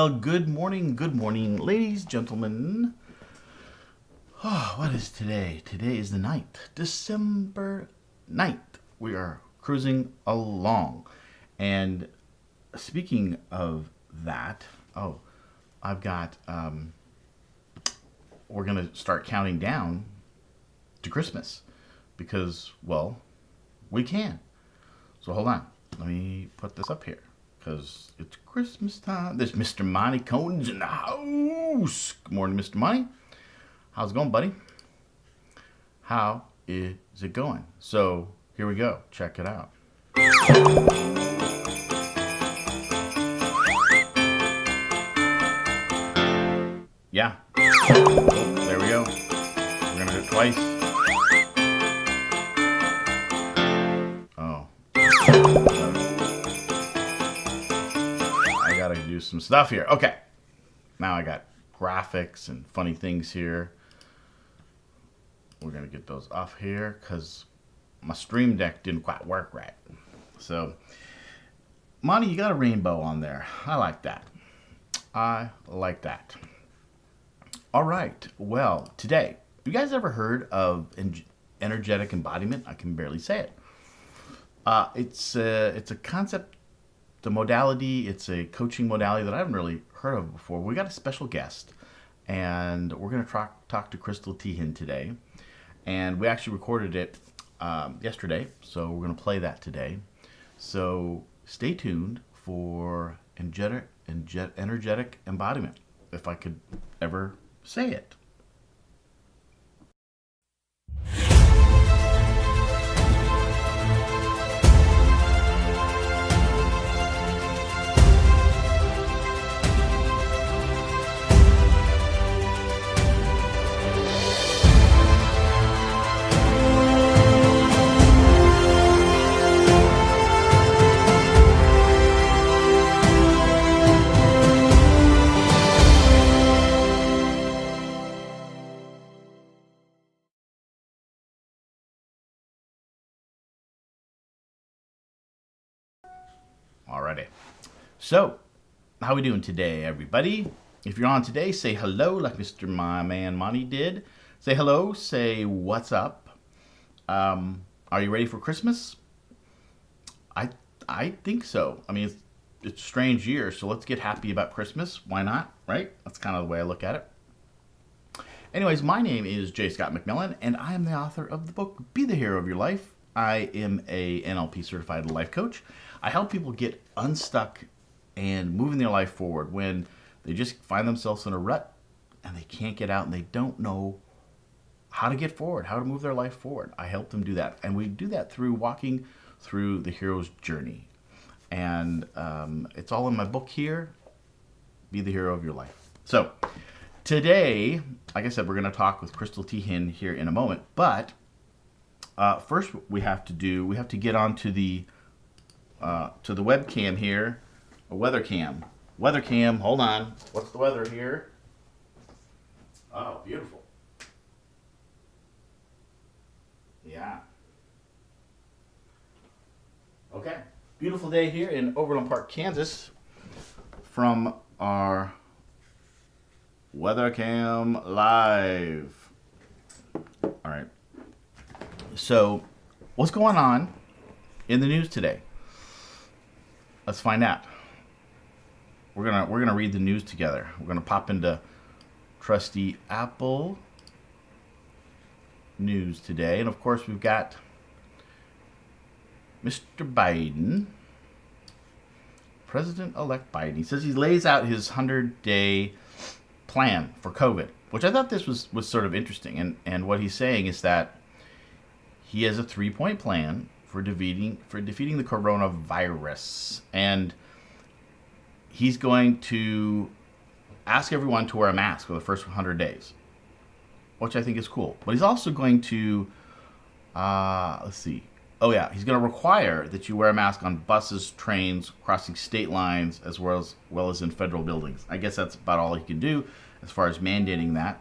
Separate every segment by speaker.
Speaker 1: Good morning, ladies, gentlemen. Oh, what is today? Today is the 9th, December 9th. We are cruising along. And speaking of that, I've got, we're going to start counting down to Christmas because, well, we can. So hold on. Let me put this up here because it's Christmas time. There's Mr. Monty Cohen's in the house. Good morning, Mr. Monty. How's it going, buddy? How is it going? So here we go. Check it out. Yeah. Oh, there we go. We're going to do it twice. Oh. I got to do some stuff here. Okay. Now I got graphics and funny things here. We're going to get those off here because my Stream Deck didn't quite work right. So, Monty, you got a rainbow on there. I like that. I like that. All right. Well, today, you guys ever heard of energetic embodiment? I can barely say it. It's a concept, the modality. It's a coaching modality that I haven't really heard of before. We got a special guest, and we're going to talk to Crystal Tiehen today. And we actually recorded it yesterday, so we're going to play that today. So stay tuned for energetic embodiment, if I could ever say it. Alrighty. So, how we doing today, everybody? If you're on today, say hello like Mr. My Man Monty did. Say hello, say what's up. Are you ready for Christmas? I think so. I mean, it's a strange year, so let's get happy about Christmas. Why not, right? That's kind of the way I look at it. Anyways, my name is J. Scott MacMillan, and I am the author of the book, Be the Hero of Your Life. I am a NLP certified life coach. I help people get unstuck and moving their life forward when they just find themselves in a rut and they can't get out and they don't know how to get forward, how to move their life forward. I help them do that. And we do that through walking through the hero's journey. And it's all in my book here, Be the Hero of Your Life. So today, like I said, we're going to talk with Crystal Tiehen here in a moment. But first we have to get onto the webcam here, a weather cam. Weather cam, hold on. What's the weather here? Oh, beautiful. Yeah. Okay. Beautiful day here in Overland Park, Kansas from our weather cam live. All right. So, what's going on in the news today? Let's find out. We're gonna read the news together. We're gonna pop into trusty Apple News today, and of course we've got Mr. Biden, President-elect Biden. He says he lays out his 100-day plan for COVID, which I thought this was sort of interesting. And what he's saying is that he has a 3-point plan for defeating the coronavirus, and he's going to ask everyone to wear a mask for the first 100 days, which I think is cool. But he's also going to, let's see. Oh yeah, he's going to require that you wear a mask on buses, trains, crossing state lines, as well as in federal buildings. I guess that's about all he can do as far as mandating that.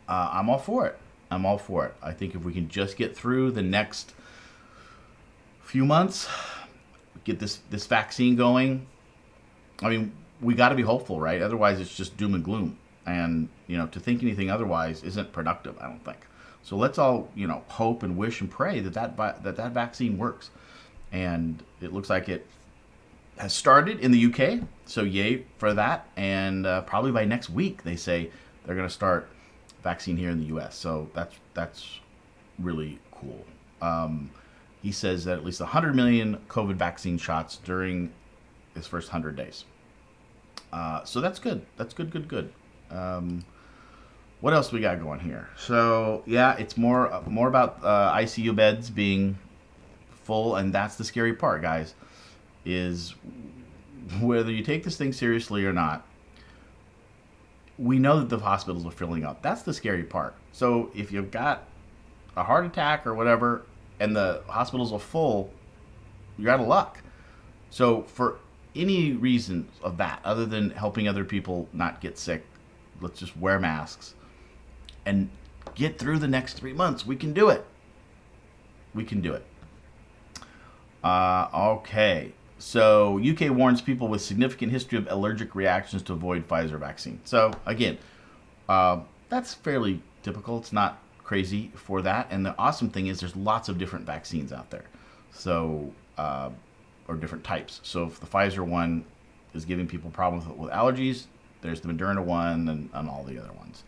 Speaker 1: I'm all for it. I think if we can just get through the next few months, get this vaccine going. I mean, we got to be hopeful, right? Otherwise, it's just doom and gloom. And, to think anything otherwise isn't productive, I don't think. So let's all, hope and wish and pray that vaccine works. And it looks like it has started in the UK, so yay for that. And probably by next week, they say they're going to start vaccine here in the US. So that's really cool. He says that at least 100 million COVID vaccine shots during his first 100 days. So that's good. That's good. What else we got going here? So yeah, it's more about ICU beds being full, and that's the scary part, guys. Is whether you take this thing seriously or not, we know that the hospitals are filling up. That's the scary part. So if you've got a heart attack or whatever, and the hospitals are full, you're out of luck. So for any reason of that, other than helping other people not get sick, let's just wear masks and get through the next 3 months. We can do it. Okay. So UK warns people with significant history of allergic reactions to avoid Pfizer vaccine. So again, that's fairly typical. It's not crazy for that. And the awesome thing is there's lots of different vaccines out there. So, or different types. So if the Pfizer one is giving people problems with allergies, there's the Moderna one and all the other ones.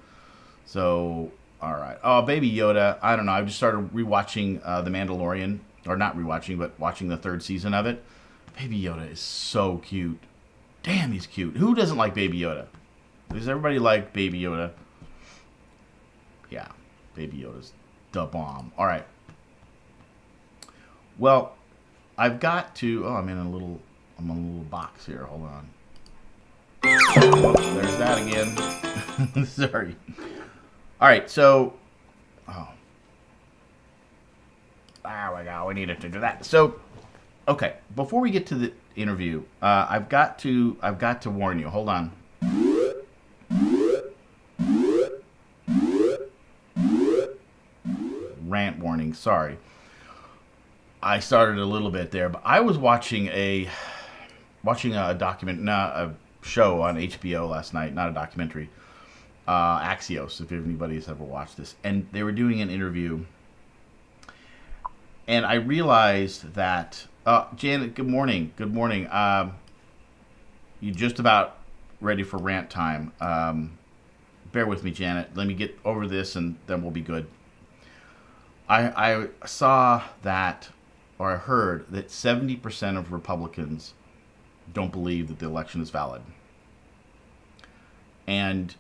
Speaker 1: So, all right. Oh, Baby Yoda. I don't know. I've just started rewatching The Mandalorian. Or not rewatching, but watching the 3rd season of it. Baby Yoda is so cute. Damn, he's cute. Who doesn't like Baby Yoda? Does everybody like Baby Yoda? Yeah, Baby Yoda's the bomb. All right. Well, I've got to. Oh, I'm in a little box here. Hold on. Oh, there's that again. Sorry. All right. So. Oh. There we go. We needed to do that. So. Okay, before we get to the interview, I've got to warn you. Hold on. Rant warning. Sorry. I started a little bit there, but I was watching a show on HBO last night, not a documentary. Axios, if anybody's ever watched this, and they were doing an interview, and I realized that. Janet, good morning. Good morning. You just about ready for rant time. Bear with me, Janet. Let me get over this, and then we'll be good. I saw that, or I heard that 70% of Republicans don't believe that the election is valid. And,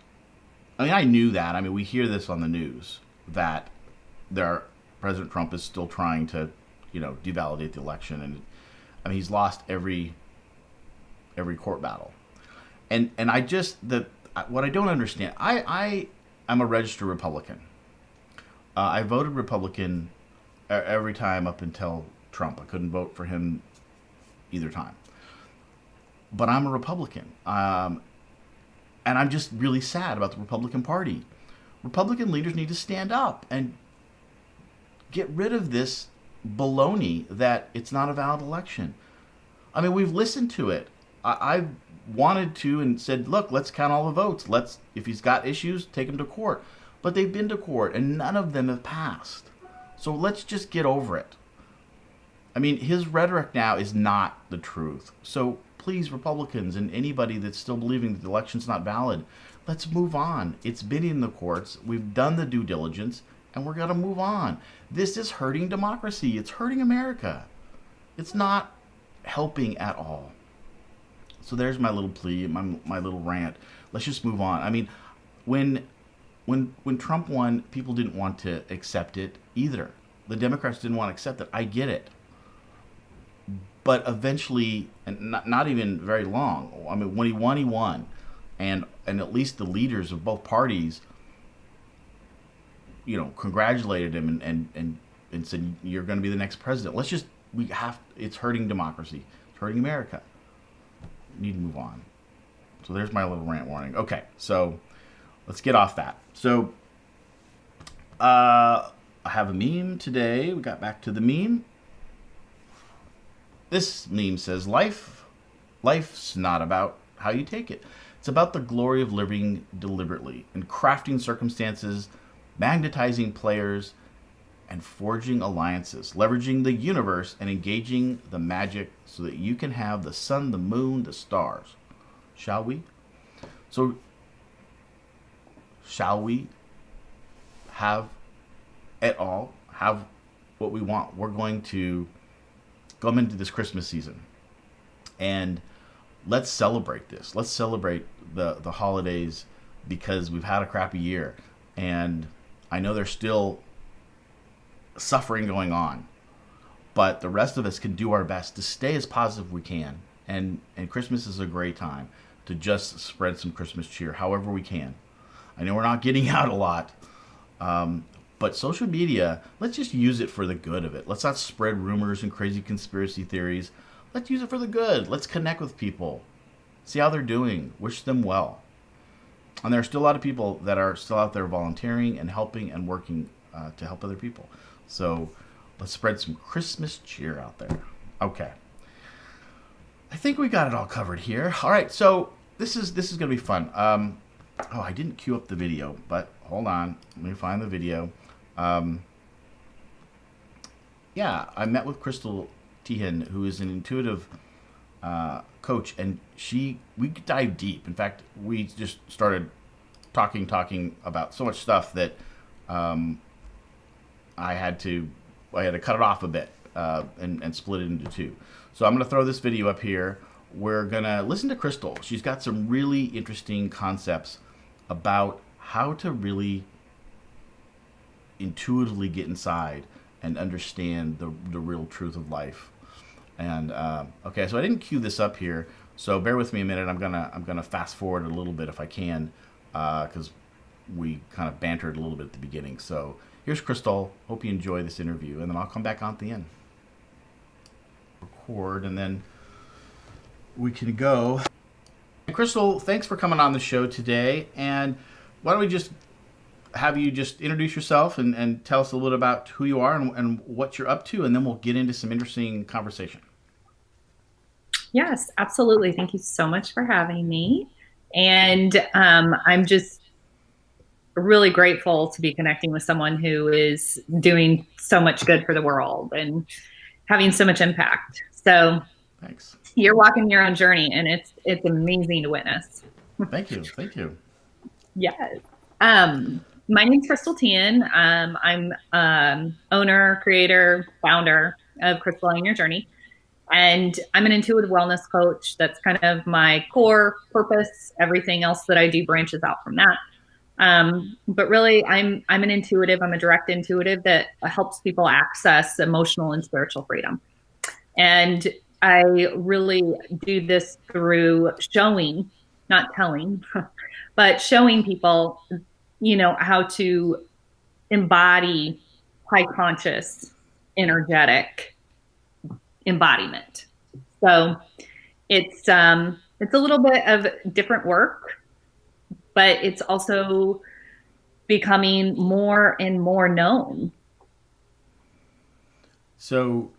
Speaker 1: I knew that. We hear this on the news, that President Trump is still trying to devalidate the election, and he's lost every court battle, and what I don't understand, I'm a registered Republican. I voted Republican every time up until Trump. I couldn't vote for him either time, but I'm a Republican, and I'm just really sad about the Republican Party. Republican leaders need to stand up and get rid of this baloney that it's not a valid election. We've listened to it. I wanted to and said, look, let's count all the votes. If he's got issues, take him to court. But they've been to court and none of them have passed. So let's just get over it. His rhetoric now is not the truth. So please, Republicans and anybody that's still believing that the election's not valid, let's move on. It's been in the courts. We've done the due diligence. And we're going to move on. This is hurting democracy. It's hurting America. It's not helping at all. So there's my little plea, my little rant. Let's just move on. When Trump won, people didn't want to accept it either. The Democrats didn't want to accept it. I get it. But eventually, and not even very long, when he won, he won. And at least the leaders of both parties congratulated him and said, you're going to be the next president. It's hurting democracy. It's hurting America. We need to move on. So there's my little rant warning. Okay, so let's get off that. So I have a meme today. We got back to the meme. This meme says, life's not about how you take it. It's about the glory of living deliberately and crafting circumstances, magnetizing players, and forging alliances, leveraging the universe and engaging the magic so that you can have the sun, the moon, the stars. Shall we? So, shall we have it all? Have what we want? We're going to come into this Christmas season and let's celebrate this. Let's celebrate the holidays because we've had a crappy year. And I know there's still suffering going on, but the rest of us can do our best to stay as positive we can. And Christmas is a great time to just spread some Christmas cheer however we can. I know we're not getting out a lot, but social media, let's just use it for the good of it. Let's not spread rumors and crazy conspiracy theories. Let's use it for the good. Let's connect with people, see how they're doing, wish them well. And there are still a lot of people that are still out there volunteering and helping and working to help other people. So let's spread some Christmas cheer out there. Okay. I think we got it all covered here. All right, so this is going to be fun. Oh, I didn't queue up the video, but hold on. Let me find the video. Yeah, I met with Crystal Tiehen, who is an intuitive coach, and we dive deep. In fact, we just started talking about so much stuff that I had to cut it off a bit and split it into two. So I'm going to throw this video up here. We're going to listen to Crystal. She's got some really interesting concepts about how to really intuitively get inside and understand the real truth of life. And okay, so I didn't cue this up here, so bear with me a minute. I'm gonna fast forward a little bit if I can, because we kind of bantered a little bit at the beginning. So here's Crystal. Hope you enjoy this interview, and then I'll come back on at the end. Record, and then we can go. Crystal, thanks for coming on the show today. And why don't we just have you just introduce yourself and tell us a little bit about who you are and what you're up to, and then we'll get into some interesting conversation.
Speaker 2: Yes, absolutely. Thank you so much for having me. And I'm just really grateful to be connecting with someone who is doing so much good for the world and having so much impact. So
Speaker 1: thanks.
Speaker 2: You're walking your own journey, and it's amazing to witness.
Speaker 1: Thank you. Thank you.
Speaker 2: Yes. My name's Crystal Tiehen. I'm owner, creator, founder of Crystal Tiehen Your Journey. And I'm an intuitive wellness coach. That's kind of my core purpose. Everything else that I do branches out from that. But really, I'm an intuitive. I'm a direct intuitive that helps people access emotional and spiritual freedom. And I really do this through showing, not telling, but showing people, how to embody high conscious, energetic embodiment. So it's a little bit of different work, but it's also becoming more and more known.
Speaker 1: So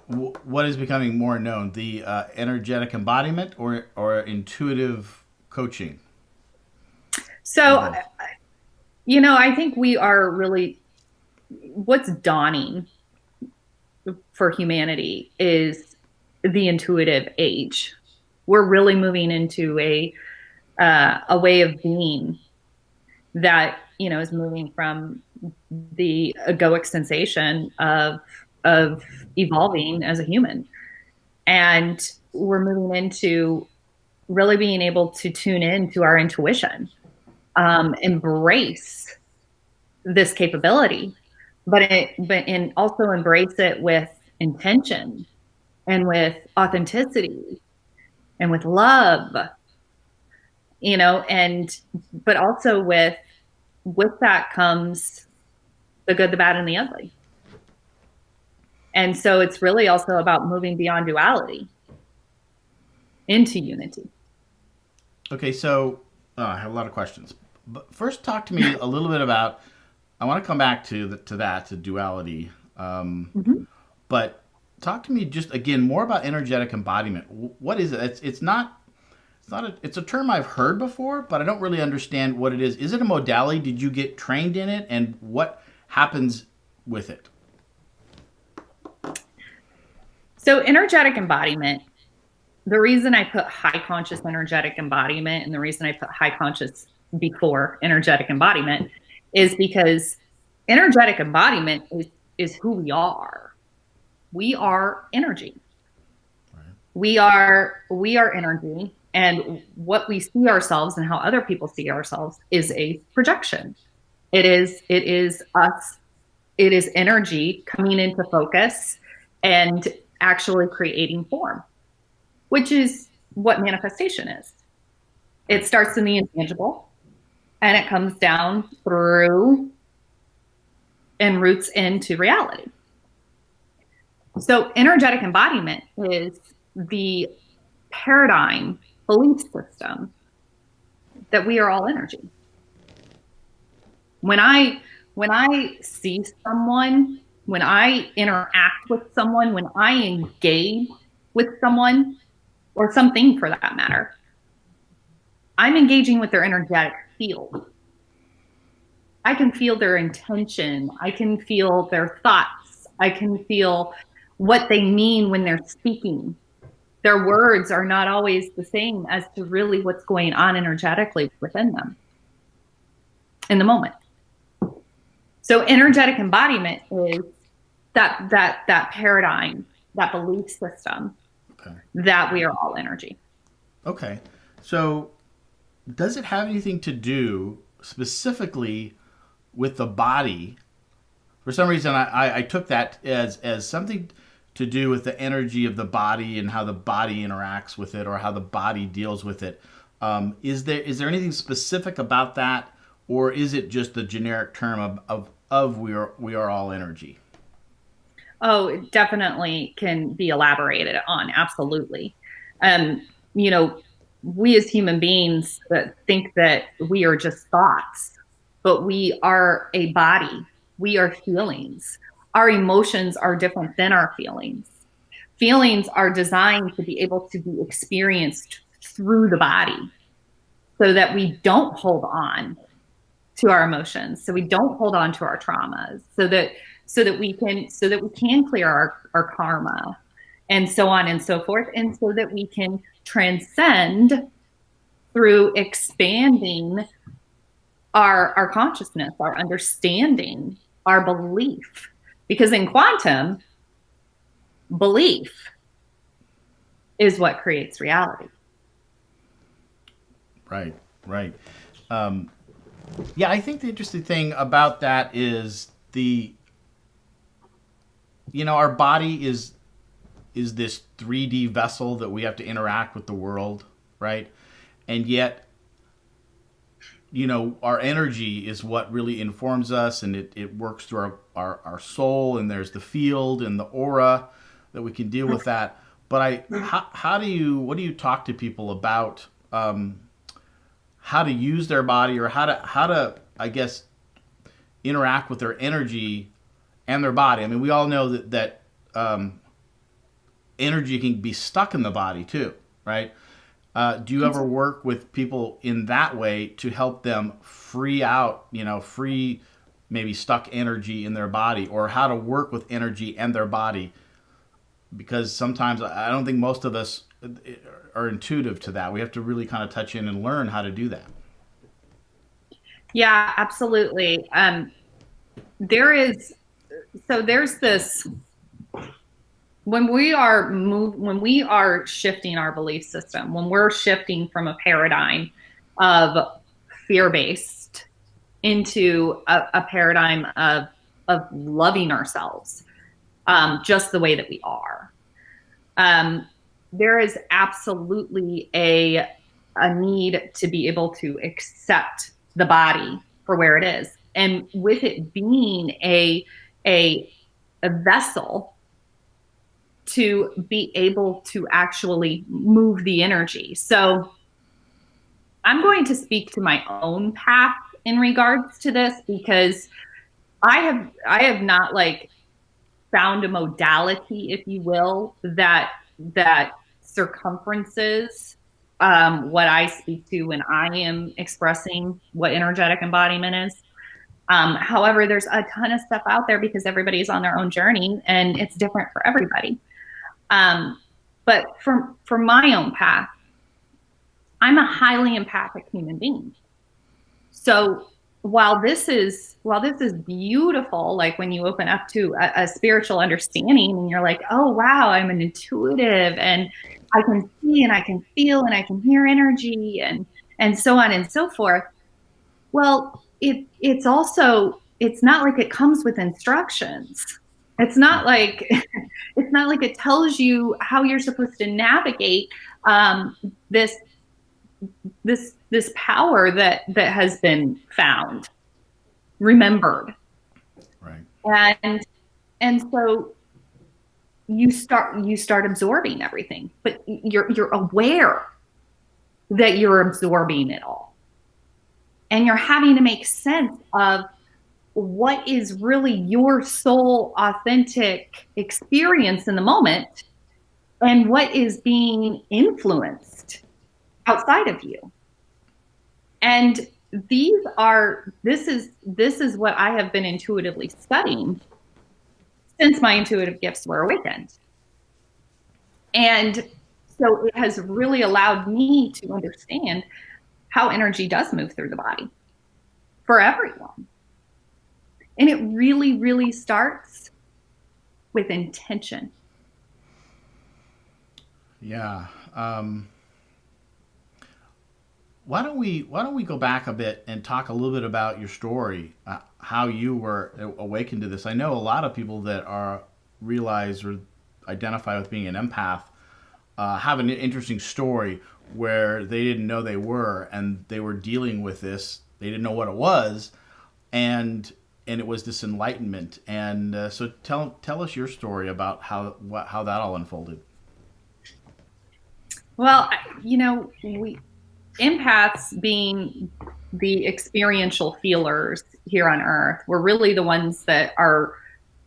Speaker 1: what is becoming more known? The energetic embodiment or intuitive coaching?
Speaker 2: So, I think we are really, what's dawning for humanity is the intuitive age. We're really moving into a way of being that, is moving from the egoic sensation of evolving as a human. And we're moving into really being able to tune in to our intuition, embrace this capability, and also embrace it with intention and with authenticity and with love, but also with that comes the good, the bad, and the ugly. And so it's really also about moving beyond duality into unity.
Speaker 1: Okay, so I have a lot of questions. But first, talk to me a little bit about, I want to come back to duality. But talk to me just, again, more about energetic embodiment. What is it? It's not it's a term I've heard before, but I don't really understand what it is. Is it a modality? Did you get trained in it, and what happens with it?
Speaker 2: So energetic embodiment, the reason I put high conscious energetic embodiment and the reason I put high conscious before energetic embodiment is because energetic embodiment is who we are. We are energy. Right. We are energy, and what we see ourselves and how other people see ourselves is a projection. It is us. It is energy coming into focus and actually creating form, which is what manifestation is. It starts in the intangible and it comes down through and roots into reality. So energetic embodiment is the paradigm belief system that we are all energy. When I see someone, when I interact with someone, when I engage with someone or something for that matter, I'm engaging with their energetic field. I can feel their intention. I can feel their thoughts. I can feel what they mean when they're speaking. Their words are not always the same as to really what's going on energetically within them in the moment. So energetic embodiment is that paradigm, that belief system, okay, that we are all energy.
Speaker 1: Okay. So does it have anything to do specifically with the body? For some reason, I took that as something to do with the energy of the body and how the body interacts with it, or how the body deals with it. Is there anything specific about that, or is it just the generic term of we are all energy?
Speaker 2: Oh, it definitely can be elaborated on. Absolutely. You know, we as human beings think that we are just thoughts, but we are a body. We are feelings. Our emotions are different than our feelings. Feelings are designed to be able to be experienced through the body so that we don't hold on to our emotions, so we don't hold on to our traumas, so that we can clear our karma, and so on and so forth, and so that we can transcend through expanding our consciousness, our understanding, our belief. Because in quantum, belief is what creates reality.
Speaker 1: Right, right. Yeah, I think the interesting thing about that is our body is this 3D vessel that we have to interact with the world, right? And yet, our energy is what really informs us, and it works through our soul, and there's the field and the aura that we can deal with that. But what do you talk to people about how to use their body, or how to I guess interact with their energy and their body? I mean, we all know that energy can be stuck in the body too, right? Do you ever work with people in that way to help them free maybe stuck energy in their body, or how to work with energy and their body? Because sometimes I don't think most of us are intuitive to that. We have to really kind of touch in and learn how to do that.
Speaker 2: Yeah, absolutely. There's this, when we are shifting our belief system, when we're shifting from a paradigm of fear-based into a paradigm of loving ourselves just the way that we are, there is absolutely a need to be able to accept the body for where it is, and with it being a vessel to be able to actually move the energy. So I'm going to speak to my own path in regards to this, because I have not found a modality, if you will, that circumferences what I speak to when I am expressing what energetic embodiment is. However, there's a ton of stuff out there because everybody's on their own journey and it's different for everybody. But for my own path, I'm a highly empathic human being. So while this is beautiful, like when you open up to a spiritual understanding and you're like, oh wow, I'm an intuitive and I can see and I can feel and I can hear energy and so on and so forth. Well, it's also, it's not like it comes with instructions. It's not like it's not like it tells you how you're supposed to navigate this this power that has been found, remembered,
Speaker 1: Right.
Speaker 2: and so you start absorbing everything, but you're aware that you're absorbing it all, and you're having to make sense of what is really your soul authentic experience in the moment and what is being influenced outside of you. And this is what I have been intuitively studying since my intuitive gifts were awakened. And so it has really allowed me to understand how energy does move through the body for everyone. And it really, really starts with intention.
Speaker 1: Yeah. Why don't we go back a bit and talk a little bit about your story, how you were awakened to this? I know a lot of people that are realize or identify with being an empath have an interesting story where they didn't know they were, and they were dealing with this. They didn't know what it was, and it was this enlightenment. And so tell us your story about how that all unfolded.
Speaker 2: Well, we empaths, being the experiential feelers here on earth, we're really the ones that are,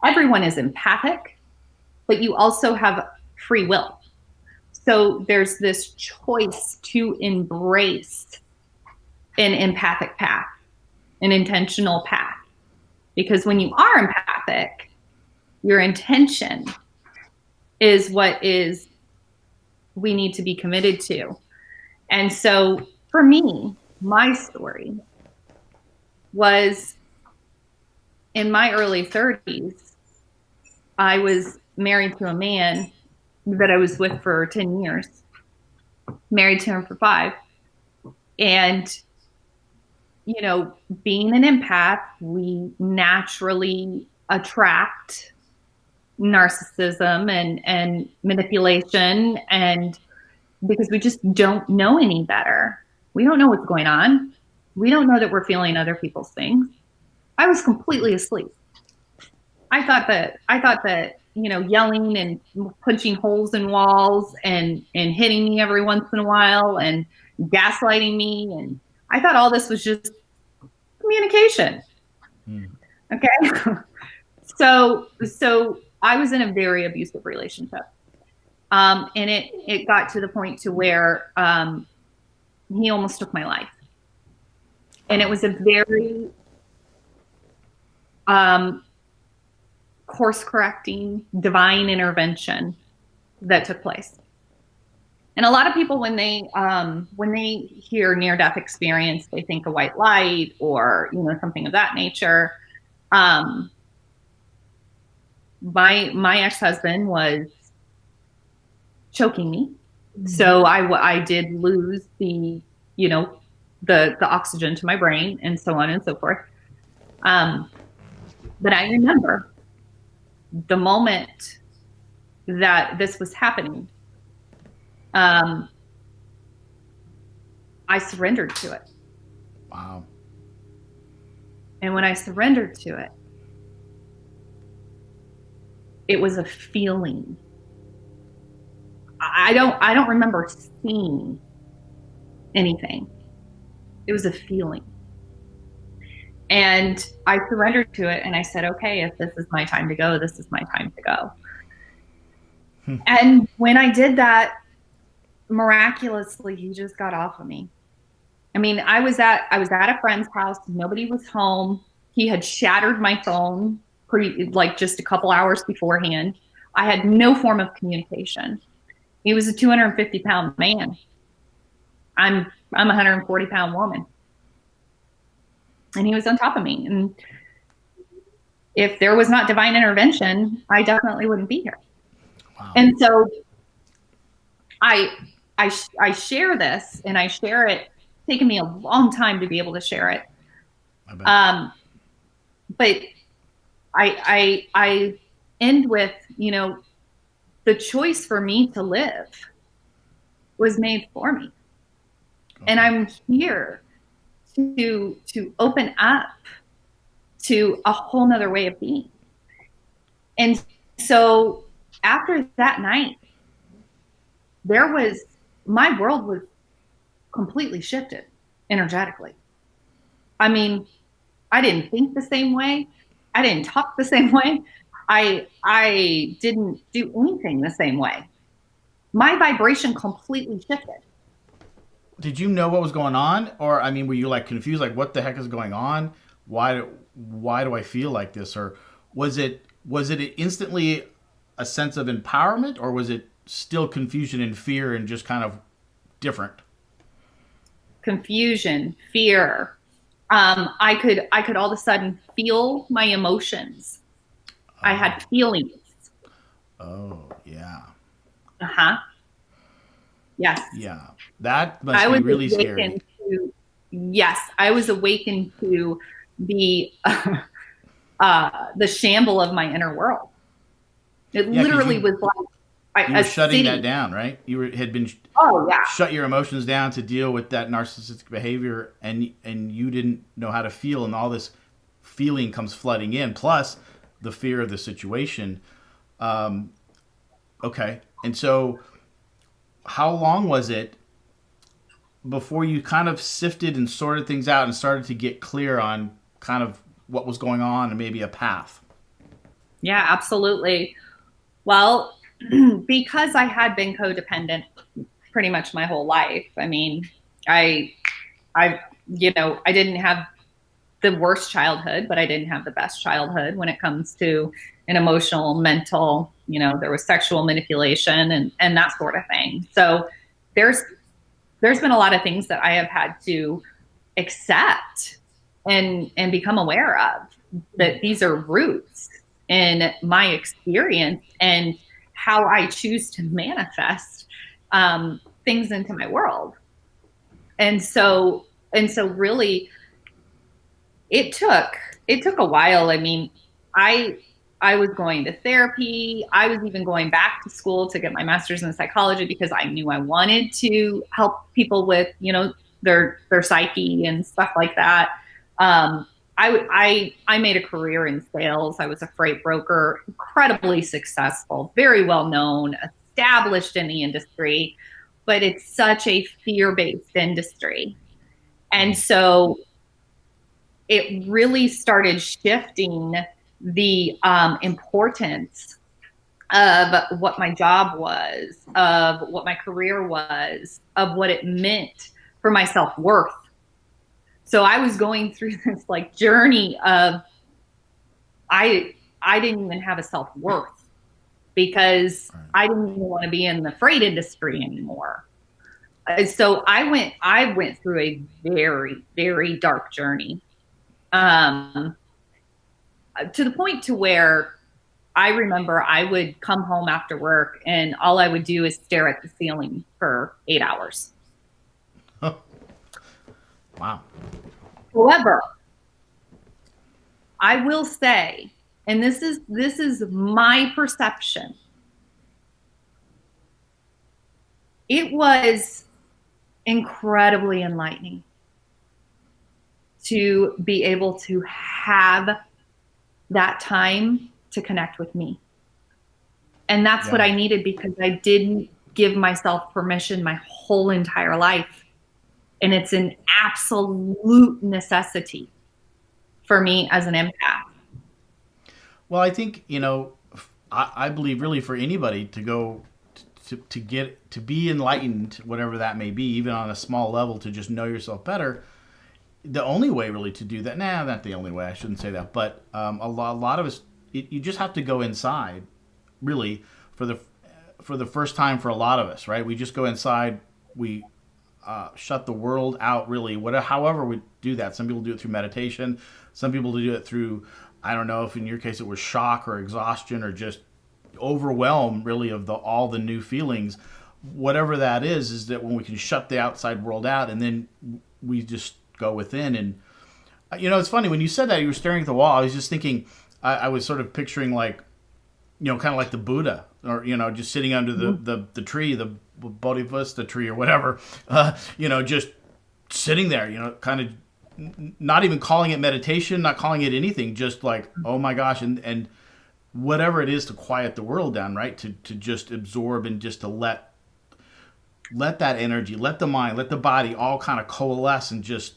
Speaker 2: everyone is empathic, but you also have free will. So there's this choice to embrace an empathic path, an intentional path. Because when you are empathic, your intention is what is we need to be committed to. And so for me, my story was in my early 30s, I was married to a man that I was with for 10 years, married to him for 5. And, being an empath, we naturally attract narcissism and manipulation, and because we just don't know any better. We don't know what's going on. We don't know that we're feeling other people's things. I was completely asleep. I thought that yelling and punching holes in walls and hitting me every once in a while and gaslighting me, and I thought all this was just communication. Okay. So I was in a very abusive relationship. And it got to the point to where he almost took my life. And it was a very course correcting divine intervention that took place. And a lot of people, when they hear near death experience, they think a white light or something of that nature. My ex-husband was choking me, so I did lose the oxygen to my brain and so on and so forth. But I remember the moment that this was happening. I surrendered to it.
Speaker 1: Wow.
Speaker 2: And when I surrendered to it, it was a feeling. I don't remember seeing anything. It was a feeling. And I surrendered to it, and I said, okay, if this is my time to go, this is my time to go. And when I did that, Miraculously, he just got off of me. I mean, I was at a friend's house. Nobody was home. He had shattered my phone pretty like just a couple hours beforehand. I had no form of communication. He was a 250-pound man. I'm a 140-pound woman, and he was on top of me. And if there was not divine intervention, I definitely wouldn't be here.
Speaker 1: Wow.
Speaker 2: And so I I share this, and I share it. It's taken me a long time to be able to share it.
Speaker 1: I bet.
Speaker 2: Um, but I end with, the choice for me to live was made for me, and
Speaker 1: Okay.
Speaker 2: I'm here to open up to a whole nother way of being. And so after that night, there was my world was completely shifted energetically. I mean, I didn't think the same way. I didn't talk the same way. I didn't do anything the same way. My vibration completely shifted.
Speaker 1: Did you know what was going on, or I mean, were you like confused, like what the heck is going on? Why do I feel like this? Or was it instantly a sense of empowerment, or was it still confusion and fear and just kind of different?
Speaker 2: Confusion, fear. I could all of a sudden feel my emotions. I
Speaker 1: Oh,
Speaker 2: had feelings.
Speaker 1: oh, yeah,
Speaker 2: Uh-huh. Yes.
Speaker 1: yeah. That
Speaker 2: I
Speaker 1: must be
Speaker 2: was
Speaker 1: really scary.
Speaker 2: awakened to, yes, I was awakened to the the shamble of my inner world. It
Speaker 1: Yeah, because
Speaker 2: literally was like
Speaker 1: you
Speaker 2: a
Speaker 1: were shutting that
Speaker 2: city.
Speaker 1: down, right? Had been
Speaker 2: Oh yeah.
Speaker 1: shut your emotions down to deal with that narcissistic behavior, and you didn't know how to feel, and all this feeling comes flooding in, plus the fear of the situation. Um, okay, and so how long was it before you kind of sifted and sorted things out and started to get clear on kind of what was going on and maybe a path?
Speaker 2: Yeah, absolutely. Well, because I had been codependent pretty much my whole life. I mean, I I I didn't have the worst childhood, but I didn't have the best childhood when it comes to an emotional, mental, there was sexual manipulation and that sort of thing. So there's there's been a lot of things that I have had to accept and become aware of, that these are roots in my experience and how I choose to manifest things into my world. And so really it took a while. I mean, I I was going to therapy. I was even going back to school to get my master's in psychology because I knew I wanted to help people with, their psyche and stuff like that. I made a career in sales. I was a freight broker, incredibly successful, very well known, established in the industry, but it's such a fear based industry. And so it really started shifting the importance of what my job was, of what my career was, of what it meant for my self worth. So I was going through this like journey of I I didn't even have a self worth because
Speaker 1: Right.
Speaker 2: I didn't even want to be in the freight industry anymore. So I went through a very very dark journey, um, to the point to where I remember I would come home after work and all I would do is stare at the ceiling for 8 hours.
Speaker 1: Wow.
Speaker 2: However, I will say, and this is my perception, it was incredibly enlightening to be able to have that time to connect with me. And that's what
Speaker 1: Yeah.
Speaker 2: I needed because I didn't give myself permission my whole entire life. And it's an absolute necessity for me as an empath.
Speaker 1: Well, I think I believe really for anybody to go to get to be enlightened, whatever that may be, even on a small level, to just know yourself better. The only way really to do that, nah, not the only way. I shouldn't say that, but a lot of us, you just have to go inside, really, for the first time for a lot of us, right? We just go inside. We shut the world out, really. Whatever, however we do that. Some people do it through meditation. Some people do it through, I don't know if in your case it was shock or exhaustion or just overwhelm, really, of all the new feelings. Whatever that is that when we can shut the outside world out and then we just go within. And it's funny when you said that you were staring at the wall. I was just thinking, I was sort of picturing like, kind of like the Buddha, or just sitting under the tree, the Bodhisattva tree or whatever, just sitting there, kind of not even calling it meditation, not calling it anything, just like, oh my gosh, and whatever it is to quiet the world down, right? To just absorb and just to let that energy, let the mind, let the body all kind of coalesce, and just,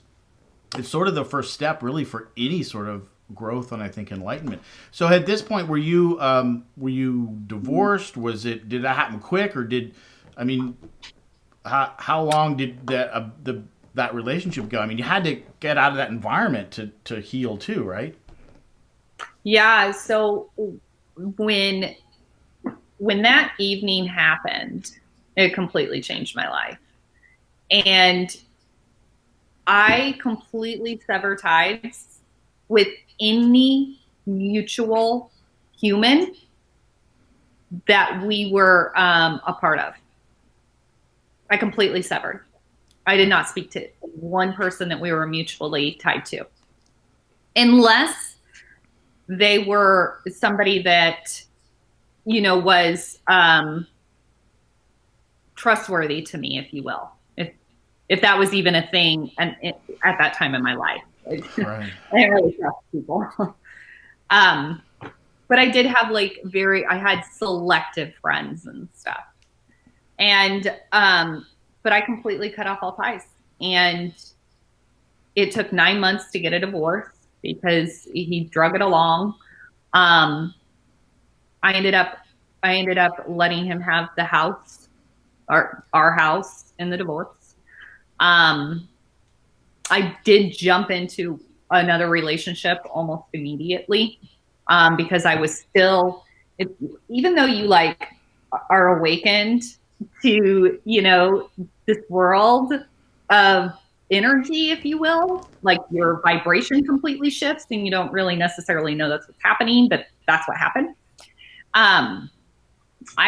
Speaker 1: it's sort of the first step really for any sort of growth and I think enlightenment. So at this point, were you divorced? Did that happen quick, or how long did that relationship go? I mean, you had to get out of that environment to heal too, right?
Speaker 2: Yeah. So when that evening happened, it completely changed my life. And I completely severed ties with any mutual human that we were a part of. I completely severed. I did not speak to one person that we were mutually tied to, unless they were somebody that, was trustworthy to me, if you will, if that was even a thing, and at that time in my life. Right. I didn't really trust people. But I did have I had selective friends and stuff. And, but I completely cut off all ties. And it took 9 months to get a divorce because he drug it along. I ended up letting him have the house, our house, in the divorce. I did jump into another relationship almost immediately, because I was still, even though you are awakened to, this world of energy, if you will, your vibration completely shifts and you don't really necessarily know that's what's happening, but that's what happened. I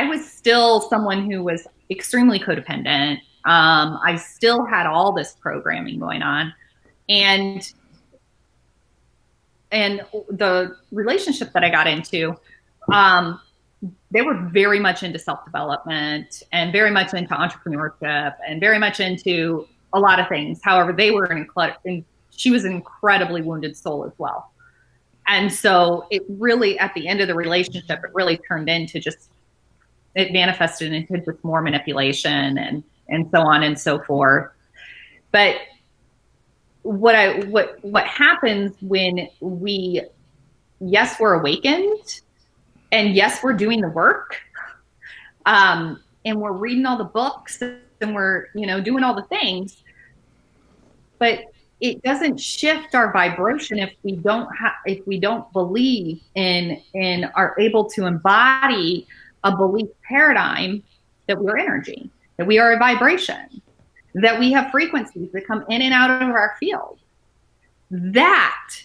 Speaker 2: was still someone who was extremely codependent. I still had all this programming going on, and the relationship that I got into, they were very much into self-development and very much into entrepreneurship and very much into a lot of things. However, she was an incredibly wounded soul as well. And so it really, at the end of the relationship, it really turned into it manifested into just more manipulation and so on and so forth. But what happens when yes, we're awakened, and yes, we're doing the work, and we're reading all the books, and we're, doing all the things, but it doesn't shift our vibration if we don't believe in are able to embody a belief paradigm that we're energy, that we are a vibration, that we have frequencies that come in and out of our field. That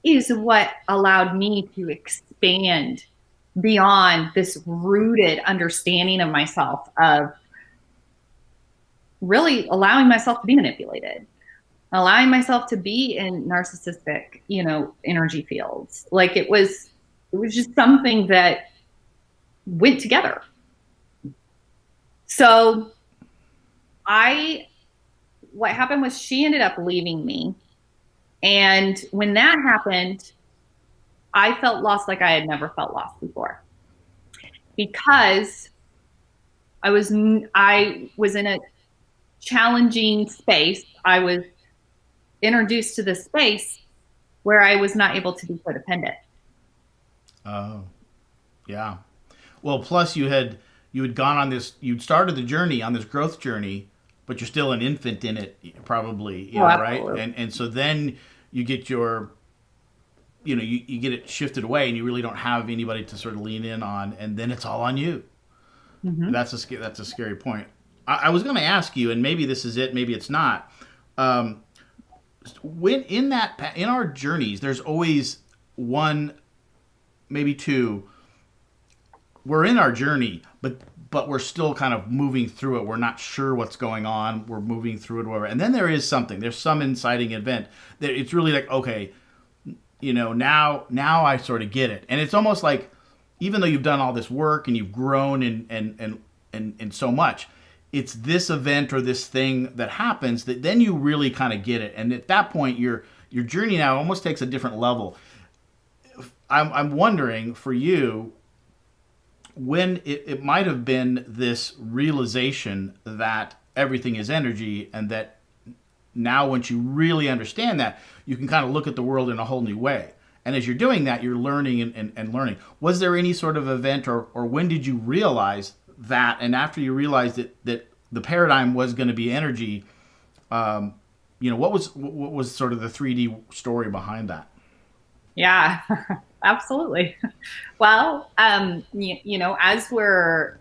Speaker 2: is what allowed me to expand beyond this rooted understanding of myself, of really allowing myself to be manipulated, allowing myself to be in narcissistic, energy fields. It was just something that went together. So what happened was she ended up leaving me. And when that happened, I felt lost like I had never felt lost before, because I was in a challenging space. I was introduced to this space where I was not able to be codependent.
Speaker 1: Oh, yeah. Well, plus you had you had gone on this, you'd started the journey on this growth journey, but you're still an infant in it, probably,
Speaker 2: Oh,
Speaker 1: right?
Speaker 2: absolutely.
Speaker 1: And so then you get your, you get it shifted away, and you really don't have anybody to sort of lean in on, and then it's all on you.
Speaker 2: Hmm.
Speaker 1: That's a scary point. I was going to ask you, and maybe this is it, maybe it's not. Um, when in our journeys, there's always one, maybe two. We're in our journey, but we're still kind of moving through it. We're not sure what's going on. We're moving through it, whatever. And then there is something. There's some inciting event that it's really like, okay, now I sort of get it. And it's almost like, even though you've done all this work and you've grown and so much, it's this event or this thing that happens that then you really kind of get it. And at that point, your journey now almost takes a different level. I'm wondering for you, when it might have been this realization that everything is energy, and that now once you really understand that, you can kind of look at the world in a whole new way. And as you're doing that, you're learning and learning. Was there any sort of event, or when did you realize that? And after you realized that the paradigm was going to be energy, what was sort of the 3D story behind that?
Speaker 2: Yeah, absolutely. Well, as we're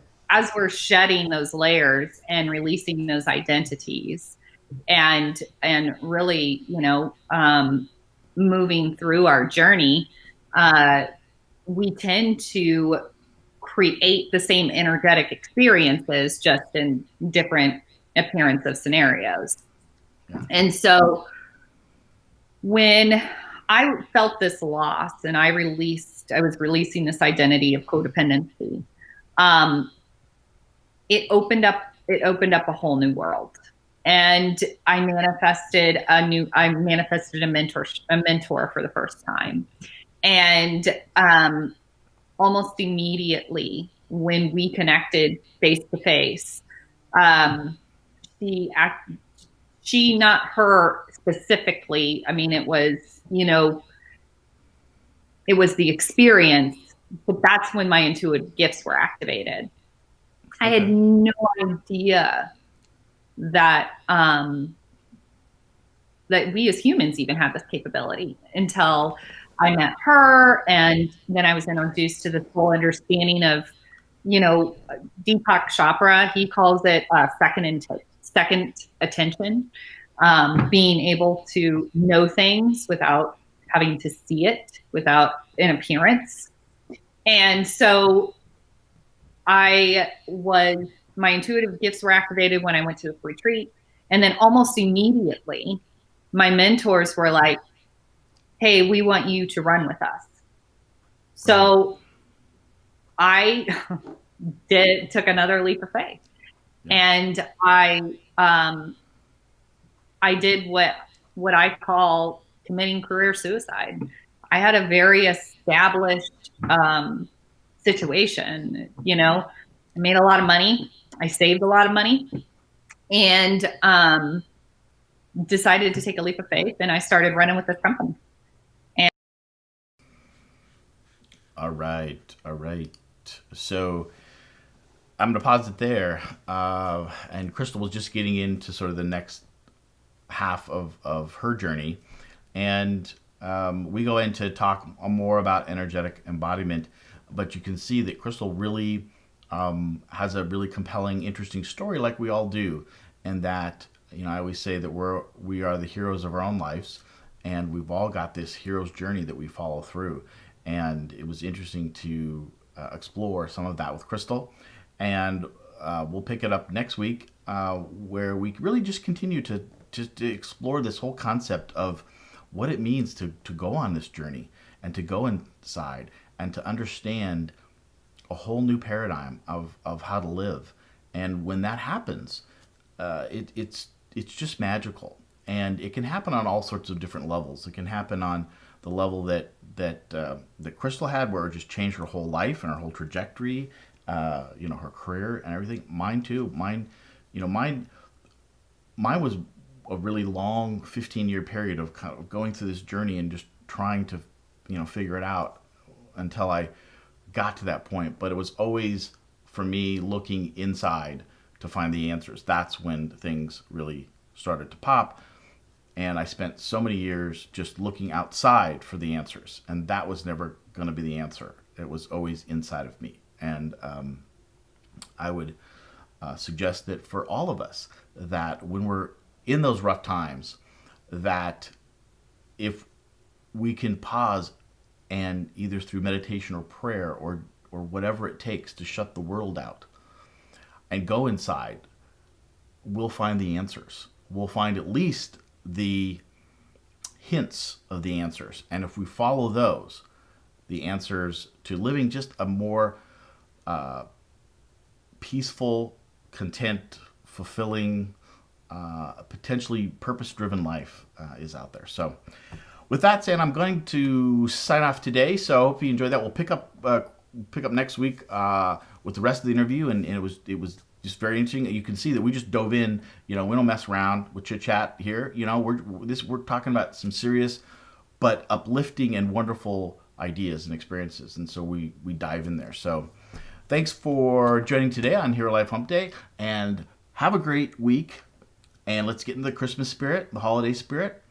Speaker 2: shedding those layers and releasing those identities, and really, moving through our journey, uh, we tend to create the same energetic experiences, just in different appearance of scenarios.
Speaker 1: Yeah.
Speaker 2: And so when I felt this loss, and I was releasing this identity of codependency. Um, it opened up a whole new world, and I manifested a mentor for the first time. And almost immediately, when we connected face to face, um, she act, she, not her specifically. I mean, it was the experience, but that's when my intuitive gifts were activated. I had
Speaker 1: Okay.
Speaker 2: no idea that that we as humans even have this capability until I met her, and then I was introduced to the full understanding of, you know, Deepak Chopra. He calls it second attention, being able to know things without having to see it, without an appearance. And so I was my intuitive gifts were activated when I went to the retreat. And then almost immediately, my mentors were like, "Hey, we want you to run with us."
Speaker 1: Right.
Speaker 2: So I took another leap of faith,
Speaker 1: Yeah.
Speaker 2: and I did what I call committing career suicide. I had a very established situation. I made a lot of money. I saved a lot of money, and decided to take a leap of faith. And I started running with this company. And
Speaker 1: All right. All right. So I'm going to pause it there. And Crystal was just getting into sort of the next half of her journey. And we go into talk more about energetic embodiment. But you can see that Crystal really has a really compelling, interesting story, like we all do. And that, I always say that we are the heroes of our own lives. And we've all got this hero's journey that we follow through. And it was interesting to explore some of that with Crystal. And we'll pick it up next week, where we really just continue to explore this whole concept of what it means to go on this journey, and to go inside, and to understand a whole new paradigm of how to live. And when that happens, it's just magical. And it can happen on all sorts of different levels. It can happen on the level that Crystal had, where it just changed her whole life and her whole trajectory, her career and everything. Mine too. Mine was a really long 15-year period of kind of going through this journey and just trying to, figure it out until I got to that point. But it was always for me looking inside to find the answers. That's when things really started to pop. And I spent so many years just looking outside for the answers, and that was never going to be the answer. It was always inside of me. And I would suggest that for all of us, that when we're in those rough times, that if we can pause and either through meditation or prayer or whatever it takes to shut the world out and go inside, we'll find the answers. We'll find at least the hints of the answers. And if we follow those, the answers to living just a more peaceful, content, fulfilling, potentially purpose-driven life is out there. So with that said, I'm going to sign off today. So I hope you enjoyed that. We'll pick up next week with the rest of the interview, and it was just very interesting. You can see that we just dove in. We don't mess around with chit chat here. We're talking about some serious but uplifting and wonderful ideas and experiences, and so we dive in there. So thanks for joining today on Hero Life Hump Day, and have a great week. And let's get into the Christmas spirit, the holiday spirit,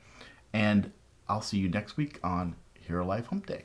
Speaker 1: and I'll see you next week on Hero Life Hump Day.